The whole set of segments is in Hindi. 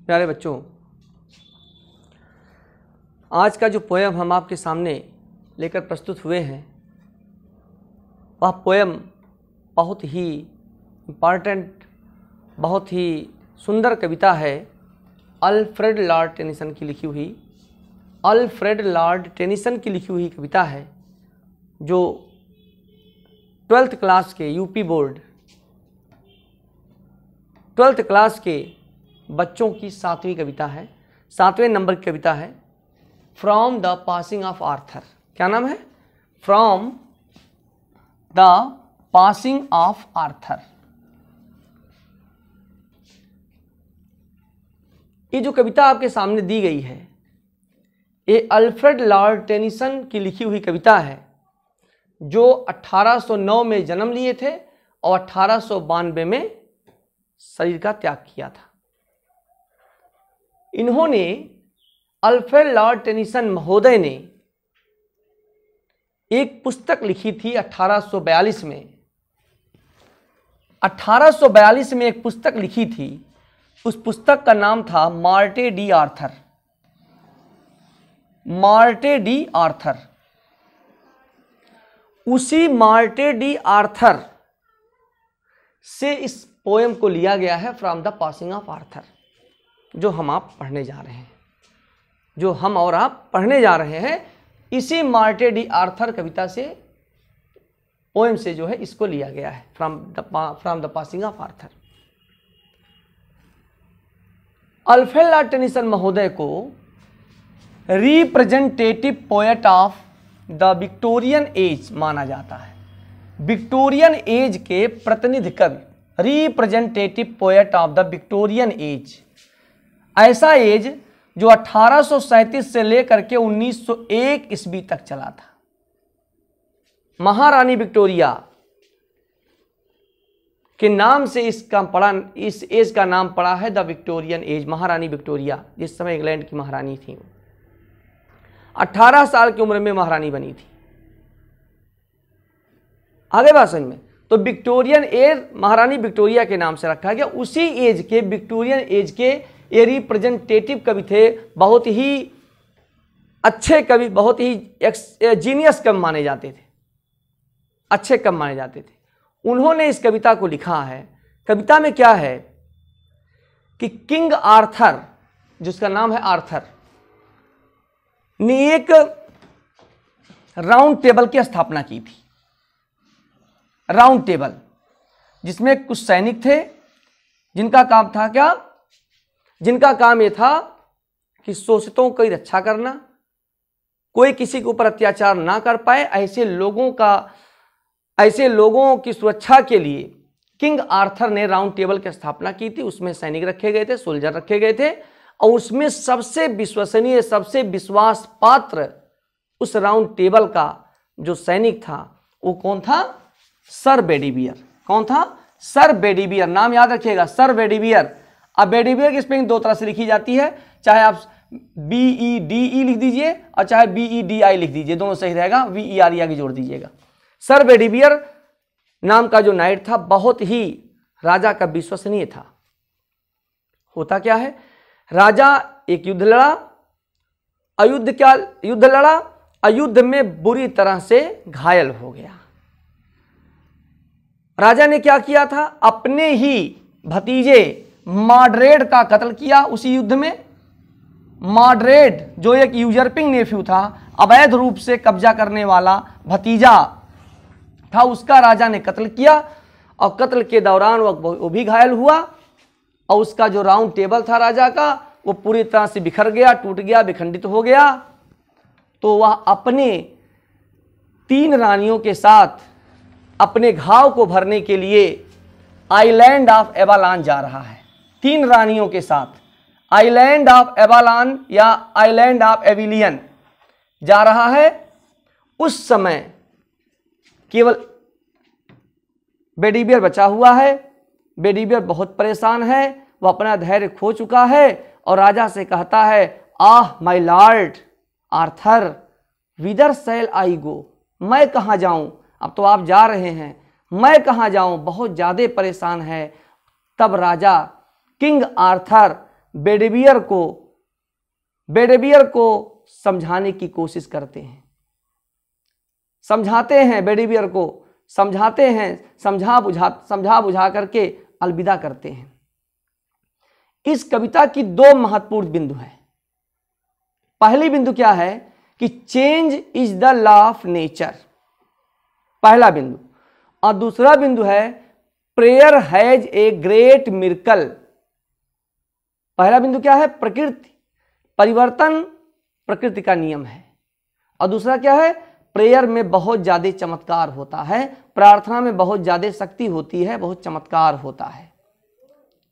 प्यारे बच्चों, आज का जो पोयम हम आपके सामने लेकर प्रस्तुत हुए हैं वह पोयम बहुत ही इम्पॉर्टेंट, बहुत ही सुंदर कविता है। अल्फ्रेड लॉर्ड टेनिसन की लिखी हुई, अल्फ्रेड लॉर्ड टेनिसन की लिखी हुई कविता है, जो 12th क्लास के यूपी बोर्ड 12th क्लास के बच्चों की 7वीं कविता है, 7वें नंबर की कविता है। From the passing of Arthur. क्या नाम है? From the passing of Arthur. ये जो कविता आपके सामने दी गई है, ये अल्फ्रेड लॉर्ड टेनिसन की लिखी हुई कविता है, जो 1809 में जन्म लिए थे और 1892 में शरीर का त्याग किया था। इन्होंने, अल्फ्रेड लॉर्ड टेनिसन महोदय ने एक पुस्तक लिखी थी 1842 में। 1842 में एक पुस्तक लिखी थी, उस पुस्तक का नाम था Morte d'Arthur. Morte d'Arthur. उसी मार्टे डी आर्थर से इस पोएम को लिया गया है, from the passing of Arthur, जो हम आप पढ़ने जा रहे हैं, जो हम और आप पढ़ने जा रहे हैं। इसी मार्टे डी आर्थर कविता से, पोएम से जो है इसको लिया गया है, from the passing of Arthur. Alfred Lord Tennyson महोदय को representative poet of the Victorian age माना जाता है। विक्टोरियन एज के प्रतिनिधि कवि, representative poet of the Victorian age. ऐसा एज जो 1837 से लेकर के 1901 ईस्वी तक चला था। महारानी विक्टोरिया के नाम से इसका पड़ा, इस एज का नाम पड़ा है द विक्टोरियन एज। महारानी विक्टोरिया जिस समय इंग्लैंड की महारानी थी, 18 साल की उम्र में महारानी बनी थी। आगे बात समझ में, तो विक्टोरियन एज महारानी विक्टोरिया के नाम से रखा गया। उसी एज के, विक्टोरियन एज के ये रिप्रेजेंटेटिव कवि थे, बहुत ही अच्छे कवि, बहुत ही जीनियस कवि माने जाते थे, अच्छे कवि माने जाते थे। उन्होंने इस कविता को लिखा है। कविता में क्या है कि किंग आर्थर, जिसका नाम है आर्थर, ने एक राउंड टेबल की स्थापना की थी। राउंड टेबल, जिसमें कुछ सैनिक थे जिनका काम था क्या? जिनका काम यह था कि शोषितों की रक्षा करना, कोई किसी के ऊपर अत्याचार ना कर पाए, ऐसे लोगों की सुरक्षा के लिए किंग आर्थर ने राउंड टेबल की स्थापना की थी। उसमें सैनिक रखे गए थे, सोल्जर रखे गए थे, और उसमें सबसे विश्वसनीय, सबसे विश्वास पात्र उस राउंड टेबल का जो सैनिक था वो कौन था? सर बेडीवियर। कौन था? सर बेडीवियर। नाम याद रखिएगा, सर बेडीवियर। अब बेडीवियर की स्पेलिंग 2 तरह से लिखी जाती है, चाहे आप BEDE लिख दीजिए और चाहे BEDI लिख दीजिए, दोनों सही रहेगा। VERE आगे जोड़ दीजिएगा। सर बेडीवियर नाम का जो नाइट था, बहुत ही राजा का विश्वसनीय था। होता क्या है, राजा एक युद्ध लड़ा, युद्ध लड़ा, अयुद्ध में बुरी तरह से घायल हो गया। राजा ने क्या किया था? अपने ही भतीजे मॉडरेड का कत्ल किया उसी युद्ध में। मॉडरेड जो एक यूजर्पिंग नेफ्यू था, अवैध रूप से कब्जा करने वाला भतीजा था, उसका राजा ने कत्ल किया, और कत्ल के दौरान वो भी घायल हुआ, और उसका जो राउंड टेबल था राजा का, वो पूरी तरह से बिखर गया, टूट गया, विखंडित हो गया। तो वह अपने 3 रानियों के साथ अपने घाव को भरने के लिए आइलैंड ऑफ एवालान जा रहा है। 3 रानियों के साथ आइलैंड ऑफ एवालान या आइलैंड ऑफ एविलियन जा रहा है। उस समय केवल बेडीवियर बचा हुआ है। बेडीवियर बहुत परेशान है, वह अपना धैर्य खो चुका है, और राजा से कहता है, आह माय लॉर्ड आर्थर, विदर शैल आई गो? मैं कहाँ जाऊं? अब तो आप जा रहे हैं, मैं कहाँ जाऊं? बहुत ज़्यादा परेशान है। तब राजा किंग आर्थर बेडेवियर को समझाने की कोशिश करते हैं, समझाते हैं, बेडेवियर को समझाते हैं, समझा बुझा करके अलविदा करते हैं। इस कविता की दो महत्वपूर्ण बिंदु हैं। पहली बिंदु क्या है कि change is the law of nature, पहला बिंदु, और दूसरा बिंदु है prayer has a great miracle. पहला बिंदु क्या है? प्रकृति, परिवर्तन प्रकृति का नियम है, और दूसरा क्या है? प्रेयर में बहुत ज्यादा चमत्कार होता है, प्रार्थना में बहुत ज्यादा शक्ति होती है, बहुत चमत्कार होता है।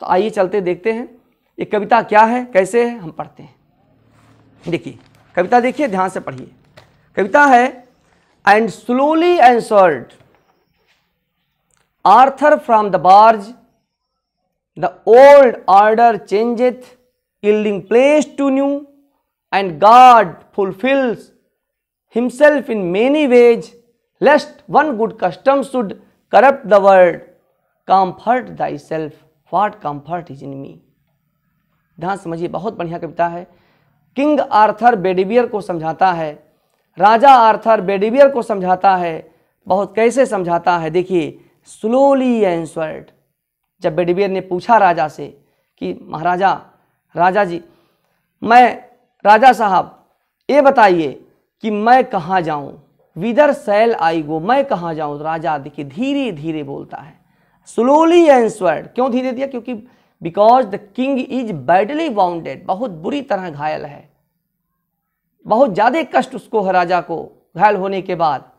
तो आइए चलते देखते हैं ये कविता क्या है, कैसे है, हम पढ़ते हैं। देखिए कविता, देखिए ध्यान से पढ़िए। कविता है and slowly answered Arthur from the barge the old order changeth yielding place to new and God fulfills himself in many ways lest one good custom should corrupt the world. Comfort thyself, what comfort is in me. ध्यान समझिए, बहुत बढ़िया कविता है। किंग आर्थर बेडेवियर को समझाता है, राजा आर्थर बेडेवियर को समझाता है। बहुत कैसे समझाता है, देखिए। स्लोली एंसर्ड, जब बेडेवियर ने पूछा राजा से कि महाराजा, राजा जी, राजा साहब ये बताइए कि मैं कहाँ जाऊं, विदर शैल आई गो, मैं कहाँ जाऊं। राजा देखिए धीरे धीरे बोलता है, स्लोली एंसर्ड। क्यों धीरे दिया? क्योंकि because the king is badly bounded, बहुत बुरी तरह घायल है, बहुत ज्यादा कष्ट उसको है राजा को घायल होने के बाद।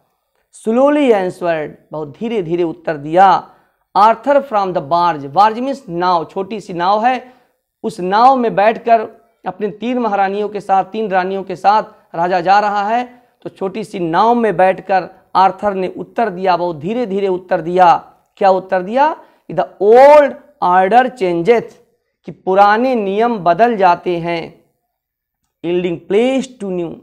स्लोली एंसर्ड, बहुत धीरे धीरे उत्तर दिया। Arthur from the barge, barge means नाव, छोटी सी नाव है, उस नाव में बैठकर अपने 3 महारानियों के साथ, 3 रानियों के साथ राजा जा रहा है। तो छोटी सी नाव में बैठकर आर्थर ने उत्तर दिया, बहुत धीरे धीरे उत्तर दिया। क्या उत्तर दिया? द ओल्ड ऑर्डर चेंजेथ, कि पुराने नियम बदल जाते हैं, यील्डिंग प्लेस टू न्यू,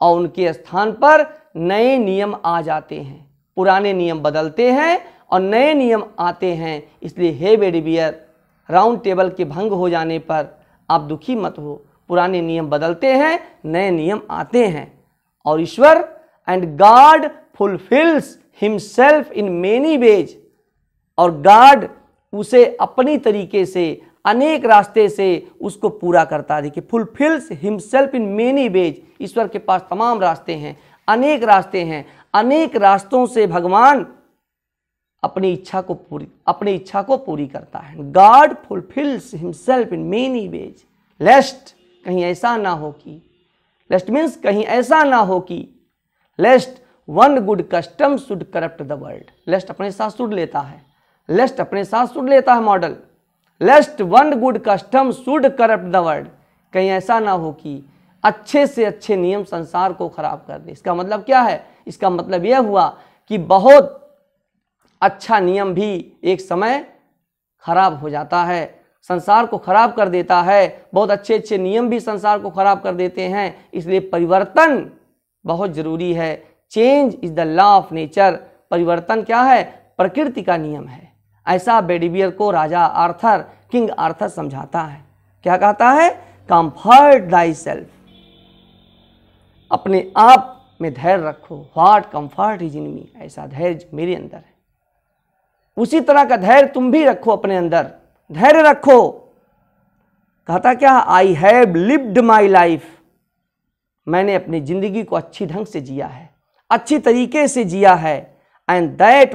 और उनके स्थान पर नए नियम आ जाते हैं। पुराने नियम बदलते हैं और नए नियम आते हैं। इसलिए हे बेडेवियर, राउंड टेबल के भंग हो जाने पर आप दुखी मत हो, पुराने नियम बदलते हैं, नए नियम आते हैं। और ईश्वर and God fulfils himself in many ways, और गॉड उसे अपनी तरीके से, अनेक रास्ते से उसको पूरा करता है। देखिए, fulfils himself in many ways, ईश्वर के पास तमाम रास्ते हैं, अनेक रास्ते हैं, अनेक रास्तों से भगवान अपनी इच्छा को पूरी करता है। God fulfils himself in many ways lest, कहीं ऐसा ना हो कि, लेस्ट मीन्स कहीं ऐसा ना हो कि, lest one good custom should corrupt the world. Lest अपने साथ शुड लेता है, लेस्ट अपने साथ शुड लेता है model. Lest one good custom should corrupt the world, कहीं ऐसा ना हो कि अच्छे से अच्छे नियम संसार को खराब कर दे। इसका मतलब क्या है? इसका मतलब यह हुआ कि बहुत अच्छा नियम भी एक समय खराब हो जाता है, संसार को खराब कर देता है। बहुत अच्छे अच्छे नियम भी संसार को खराब कर देते हैं। इसलिए परिवर्तन बहुत जरूरी है। Change is the law of nature, परिवर्तन क्या है? प्रकृति का नियम है। ऐसा बेडेवियर को राजा आर्थर, किंग आर्थर समझाता है। क्या कहता है? कंफर्ट दाई सेल्फ, अपने आप में धैर्य रखो। व्हाट कंफर्ट इज इन मी, ऐसा धैर्य मेरे अंदर है। उसी तरह का धैर्य तुम भी रखो, अपने अंदर धैर्य रखो। कहता क्या? I have lived my life, मैंने अपनी जिंदगी को अच्छी ढंग से जिया है, अच्छी तरीके से जिया है। And that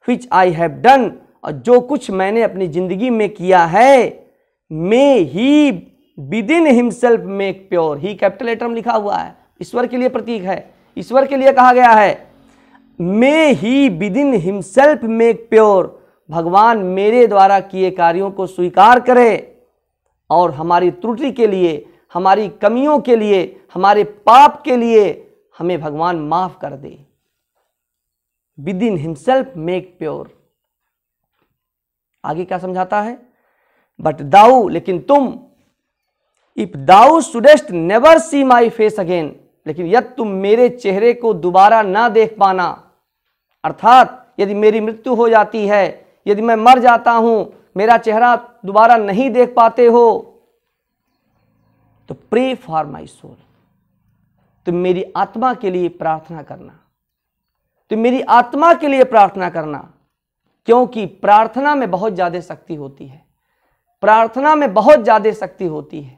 which I have done, और जो कुछ मैंने अपनी जिंदगी में किया है, may he within himself make pure. He capital letter में लिखा हुआ है, ईश्वर के लिए प्रतीक है, ईश्वर के लिए कहा गया है। May he within himself make pure, भगवान मेरे द्वारा किए कार्यों को स्वीकार करे और हमारी त्रुटि के लिए, हमारी कमियों के लिए, हमारे पाप के लिए हमें भगवान माफ कर दे। Within himself make pure. आगे क्या समझाता है? बट दाऊ, लेकिन तुम, if thou shouldst never see my face again, लेकिन यदि तुम मेरे चेहरे को दोबारा ना देख पाना, अर्थात यदि मेरी मृत्यु हो जाती है यदि मैं मर जाता हूं, मेरा चेहरा दोबारा नहीं देख पाते हो, तो प्रे फॉर माई सोल, तुम मेरी आत्मा के लिए प्रार्थना करना, तुम मेरी आत्मा के लिए प्रार्थना करना, क्योंकि प्रार्थना में बहुत ज्यादा शक्ति होती है, प्रार्थना में बहुत ज्यादा शक्ति होती है।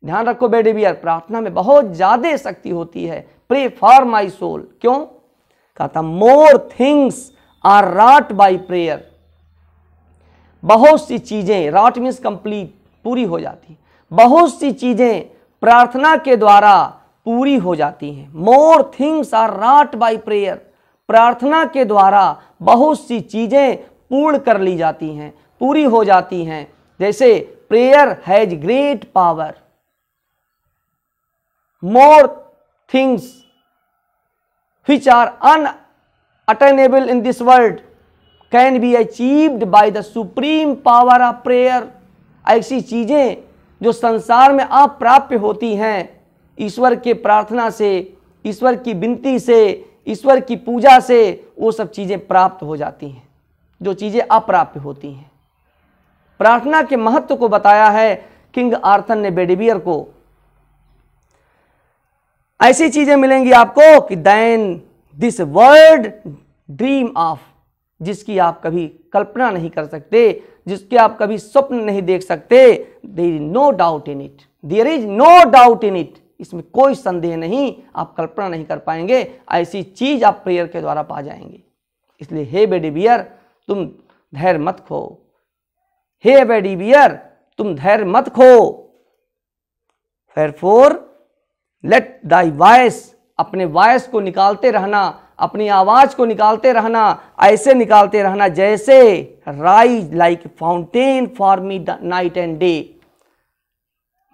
ध्यान रखो बेटे बियर, प्रार्थना में बहुत ज्यादा शक्ति होती है। प्रे फॉर माई सोल, क्यों? कहता more things are wrought by prayer, बहुत सी चीजें, रॉट मीन्स कंप्लीट, पूरी हो जाती, बहुत सी चीजें प्रार्थना के द्वारा पूरी हो जाती हैं। More things are wrought by prayer, प्रार्थना के द्वारा बहुत सी चीजें पूर्ण कर ली जाती हैं, पूरी हो जाती हैं। जैसे prayer has great power, more things which are unattainable in this world can be achieved by the supreme power of prayer। ऐसी चीजें जो संसार में अप्राप्य होती हैं, ईश्वर के प्रार्थना से, ईश्वर की विनती से, ईश्वर की पूजा से वो सब चीजें प्राप्त हो जाती हैं जो चीजें अप्राप्य होती हैं। प्रार्थना के महत्व को बताया है किंग आर्थर ने बेडीबियर को। ऐसी चीजें मिलेंगी आपको कि than this world dream of, जिसकी आप कभी कल्पना नहीं कर सकते, जिसके आप कभी स्वप्न नहीं देख सकते। There is no doubt in it, there is no doubt in it, इसमें कोई संदेह नहीं, आप कल्पना नहीं कर पाएंगे, ऐसी चीज आप प्रेयर के द्वारा पा जाएंगे। इसलिए हे बेडीबियर तुम धैर्य मत खो, हे बेडीबियर तुम धैर्य मत खो। Therefore लेट दाई वॉइस, अपने वॉइस को निकालते रहना, अपनी आवाज को निकालते रहना, ऐसे निकालते रहना जैसे rise like fountain for me night and day,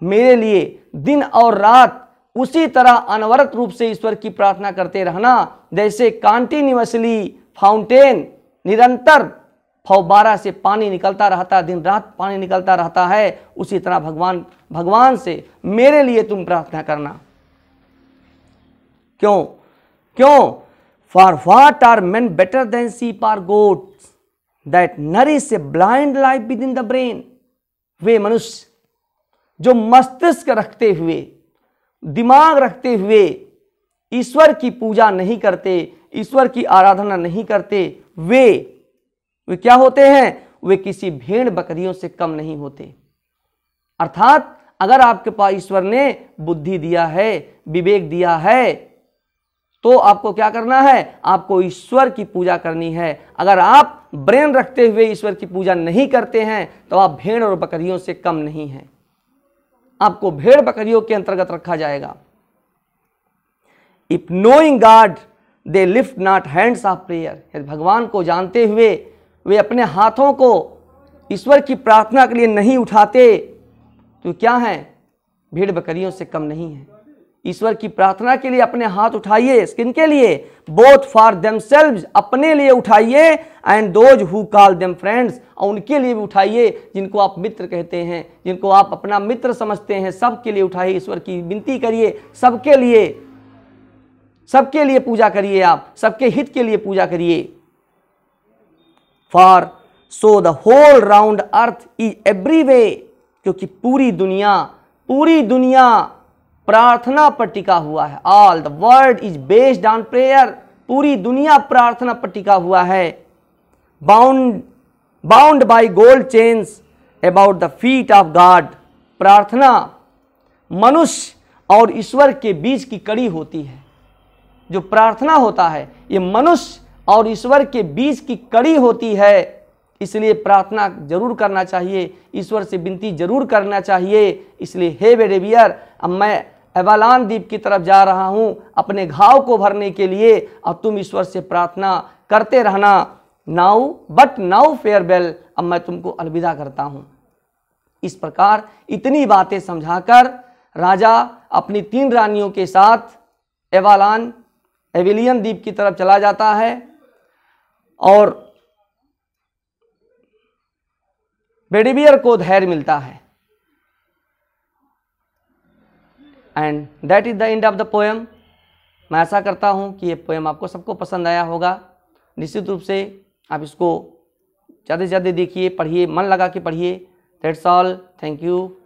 मेरे लिए दिन और रात उसी तरह अनवरत रूप से ईश्वर की प्रार्थना करते रहना, जैसे कॉन्टिन्यूअसली फाउंटेन, निरंतर फव्वारा से पानी निकलता रहता, दिन रात पानी निकलता रहता है, उसी तरह भगवान से मेरे लिए तुम प्रार्थना करना। क्यों? क्यों? For what are men better than sheep or goats that nourish a blind life within the brain. वे मनुष्य जो मस्तिष्क रखते हुए, दिमाग रखते हुए ईश्वर की पूजा नहीं करते, ईश्वर की आराधना नहीं करते, वे क्या होते हैं? वे किसी भेड़ बकरियों से कम नहीं होते। अर्थात अगर आपके पास ईश्वर ने बुद्धि दिया है, विवेक दिया है, तो आपको क्या करना है? आपको ईश्वर की पूजा करनी है। अगर आप ब्रेन रखते हुए ईश्वर की पूजा नहीं करते हैं तो आप भेड़ और बकरियों से कम नहीं हैं, आपको भेड़ बकरियों के अंतर्गत रखा जाएगा। If knowing God they lift not hands of prayer, यदि भगवान को जानते हुए वे अपने हाथों को ईश्वर की प्रार्थना के लिए नहीं उठाते तो क्या है? भेड़ बकरियों से कम नहीं है। ईश्वर की प्रार्थना के लिए अपने हाथ उठाइए। किनके लिए? बोथ फॉर देमसेल्व्स, अपने लिए उठाइए, and those who call them friends, और उनके लिए भी उठाइए जिनको आप मित्र कहते हैं, जिनको आप अपना मित्र समझते हैं, सबके लिए उठाइए। ईश्वर की विनती करिए, सबके लिए पूजा करिए, आप सबके हित के लिए पूजा करिए। For so the whole round earth is every way, क्योंकि पूरी दुनिया प्रार्थना पर टिका हुआ है। All the world is based on prayer, पूरी दुनिया प्रार्थना पर टिका हुआ है। Bound by gold chains about the feet of God, प्रार्थना मनुष्य और ईश्वर के बीच की कड़ी होती है। जो प्रार्थना होता है ये मनुष्य और ईश्वर के बीच की कड़ी होती है, इसलिए प्रार्थना जरूर करना चाहिए, ईश्वर से विनती जरूर करना चाहिए। इसलिए हे बेडीबियर, अब मैं एवालान द्वीप की तरफ जा रहा हूं अपने घाव को भरने के लिए, और तुम ईश्वर से प्रार्थना करते रहना। नाउ फेयरवेल, अब मैं तुमको अलविदा करता हूं। इस प्रकार इतनी बातें समझाकर राजा अपनी 3 रानियों के साथ एविलियन द्वीप की तरफ चला जाता है, और बेडीबियर को धैर्य मिलता है। And that is the end of the poem. मैं आशा करता हूं कि ये पोएम आपको सबको पसंद आया होगा। निश्चित रूप से आप इसको ज़्यादा से ज़्यादा देखिए, पढ़िए, मन लगा के पढ़िए। That's all, thank you.